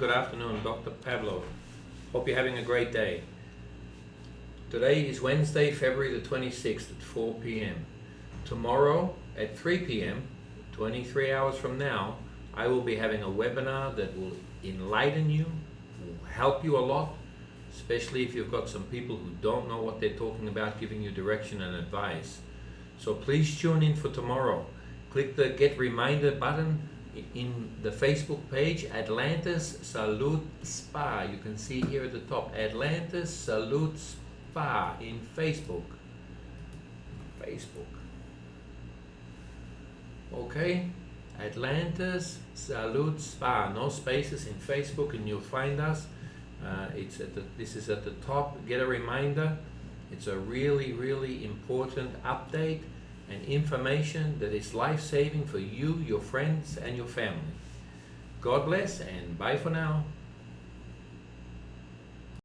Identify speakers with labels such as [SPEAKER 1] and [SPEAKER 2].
[SPEAKER 1] good afternoon. Dr. Pablo. Hope you're having a great day. Today is Wednesday, February the 26th at 4 p.m. Tomorrow at 3 p.m., 23 hours from now, I will be having a webinar that will enlighten you, will help you a lot, especially if you've got some people who don't know what they're talking about, giving you direction and advice. So please tune in for tomorrow. Click the Get Reminder button in the Facebook page, Atlantis Salute Spa. You can see here at the top, Atlantis Salute Spa in Facebook. Okay, Atlantis Salute Spa, no spaces in Facebook, and you'll find us. This is at the top. Get a reminder. It's a really important update and information that is life-saving for you, your friends, and your family. God bless, and bye for now.